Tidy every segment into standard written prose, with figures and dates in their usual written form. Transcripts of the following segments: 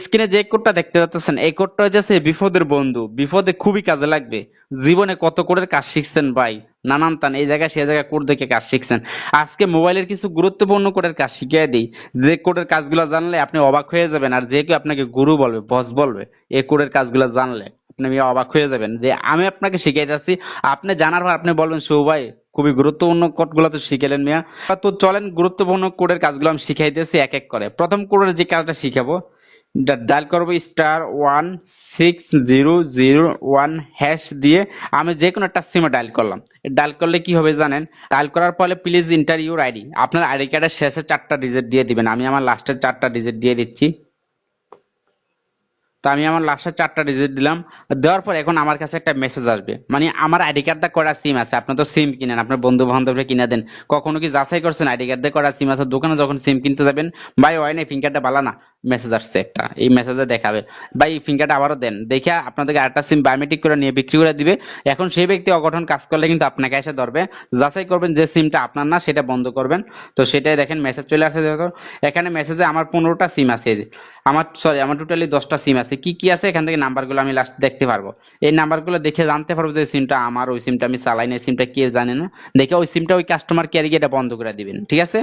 স্ক্রিনে যে কোডটা দেখতে পাচ্ছেন এই কোডটা হচ্ছে বিপদের বন্ধু, বিপদে খুবই কাজে লাগবে। জীবনে কত কোডের কাজ শিখছেন ভাই, নানান তান এই জায়গায় সেই জায়গায় কোড দেখে কাজ শিখছেন। আজকে মোবাইলের কিছু গুরুত্বপূর্ণ কোডের কাজ শিখিয়ে দিই, যে কোডের কাজগুলো জানলে আপনি অবাক হয়ে যাবেন, আর যে কেউ আপনাকে গুরু বলবে, বস বলবে এই কোডের কাজগুলো জানলে আপনি অবাক হয়ে যাবেন যে আমি আপনাকে শিখিয়ে যাচ্ছি। আপনি জানার পর আপনি বলবেন সৌ ভাই খুবই গুরুত্বপূর্ণ কোডগুলো তো শিখালেন মিয়া। তো চলেন গুরুত্বপূর্ণ কোডের কাজগুলো আমি শিখাইতেছি এক এক করে। প্রথম কোডের যে কাজটা শিখাবো, ডায়াল করবো *16001# দিয়ে আমি যে কোনো একটা সিমে ডায়াল করলাম। ডায়াল করলে কি হবে জানেন? ডায়াল করার পরে প্লিজ এন্টার ইউর আইডি, আপনার আইডি কার্ডের শেষে 4টা ডিজিট দিয়ে দিবেন। আমি আমার লাস্টের 4টা ডিজিট দিয়ে দিচ্ছি। তো আমি আমার লাস্টের 4টা ডিজিট দিলাম। দেওয়ার পর এখন আমার কাছে একটা মেসেজ আসবে, মানে আমার আইডি কার্ডটা করা সিম আছে। আপনি তো সিম কিনেন, আপনার বন্ধু বান্ধবরা কিনে দেন, কখনো কি যাচাই করছেন আইডি কার্ড দিয়ে করা সিম আছে? দোকানে যখন সিম কিনতে যাবেন, ভাই হয় না ফিঙ্গারটা ভালো না, মেসেজ আসছে একটা, এই মেসেজে দেখাবে ভাই ফিঙ্গারটা আবারও দেন, দেখে আপনাদেরকে আরেকটা সিম বায়োমেট্রিক করে নিয়ে বিক্রি করে দিবে। এখন সেই ব্যক্তি অঘটন কাজ করলে কিন্তু আপনাকে এসে ধরবে, যাচাই করবেন যে সিমটা আপনার না, সেটা বন্ধ করবেন। তো সেটাই দেখেন মেসেজ চলে আসছে। দেখো এখানে মেসেজে আমার 15টা সিম আছে, আমার টোটালি 10টা সিম আছে। কি কি আছে এখান থেকে নাম্বারগুলো আমি লাস্ট দেখতে পারবো। এই নাম্বারগুলো দেখে জানতে পারবো যে সিমটা আমার, ওই সিমটা আমি চালাই না, সিমটা কে জানে না, দেখে ওই সিমটা ওই কাস্টমার কেয়ারে গিয়ে এটা বন্ধ করে দিবেন, ঠিক আছে?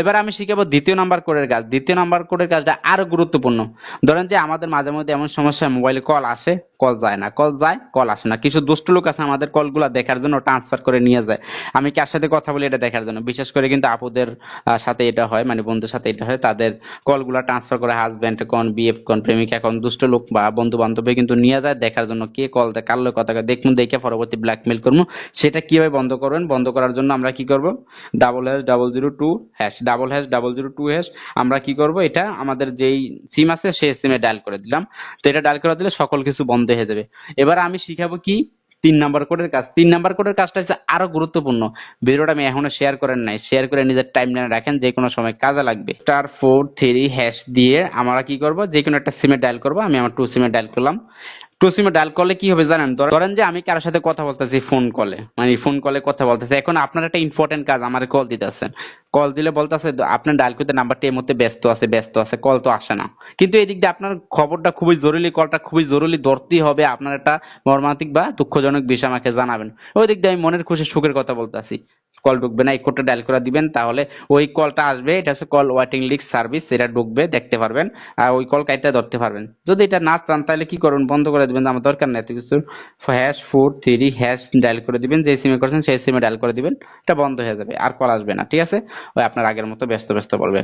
এবার আমি শিখাবো দ্বিতীয় নাম্বার কোডের কাজ। দ্বিতীয় নাম্বার কোডের কাজটা আরো গুরুত্বপূর্ণ। ধরেন যে আমাদের মাঝে মধ্যে এমন সমস্যা, মোবাইলে কল আসে, কল যায় না, কল যায়, কল আসে না। কিছু দুষ্ট লোক আছে আমাদের কলগুলা দেখার জন্য ট্রান্সফার করে নিয়ে যায়। আমি কার সাথে কথা বলি এটা দেখার জন্য, বিশেষ করে কিন্তু আপুদের সাথে এটা হয়, মানে বন্ধুর সাথে এটা হয়, তাদের কলগুলা ট্রান্সফার করে হাজবেন্ড কোন, বিএফ কোন, প্রেমিকা কোন, দুষ্ট লোক বা বন্ধু বান্ধবী কিন্তু নিয়ে যায় দেখার জন্য কে কল দেয়, কার লোক কথা কয়, দেখুন দেখে পরবর্তী ব্ল্যাকমেল করবো। সেটা কিভাবে বন্ধ করবেন? বন্ধ করার জন্য আমরা কি করব, ##002# আমরা কি করব, এটা আমাদের যেই সিম আছে সেই সিমে ডায়াল করে দিলাম। তো এটা ডায়াল করে দিলে সকল কিছু বন্ধ হয়ে যাবে। এবার আমি শিখাবো কি 3 নাম্বার কোডের কাজ। 3 নাম্বার কোডের কাজটা হচ্ছে আরো গুরুত্বপূর্ণ। ভিডিওটা আমি এখনো শেয়ার করেন নাই, শেয়ার করে নিজের টাইম লাইনে রাখেন, যে কোনো সময় কাজে লাগবে। *43# দিয়ে আমরা কি করব, যে কোনো একটা সিমে ডায়াল করব। আমি আমার 2 সিমে ডায়াল করলাম। 2 সিমে ডায়াল করলে কি হবে জানেন? ধরেন যে আমি কারোর সাথে কথা বলতেছি ফোন কলে, মানে ফোন কলে কথা বলতেছি। এখন আপনার একটা ইম্পর্টেন্ট কাজ, আমার কল দিতেছেন, কল দিলে বলতেছে আপনার ডায়াল করতে নাম্বারটি এই মুহূর্তে ব্যস্ত আছে, ব্যস্ত আছে, কল তো আসে না। কিন্তু এদিক দিয়ে আপনার খবরটা খুবই জরুরি, কলটা খুবই জরুরি, ধরতেই হবে। আপনার একটা মর্মান্তিক বা দুঃখজনক বিষয় আমাকে জানাবেন। ওই দিক দিয়ে আমি মনের খুশি সুখের কথা বলতেছি, কল ঢুকবে না, এই কোডটা ডায়াল করে দিবেন, তাহলে ওই কলটা আসবে। এটা হচ্ছে কল ওয়েটিং লিস্ট সার্ভিস, এটা ঢুকবে, দেখতে পারবেন, আর ওই কল কাইটা ধরতে পারবেন। যদি এটা না চান তাহলে কি করবেন, বন্ধ করে দিবেন, আমার দরকার নেই এত কিছু। #43# ডায়াল করে দিবেন, যে সিমে করছেন সেই সিমে ডায়াল করে দিবেন, এটা বন্ধ হয়ে যাবে, আর কল আসবে না, ঠিক আছে? ওই আপনার আগের মতো ব্যস্ত ব্যস্ত বলবে।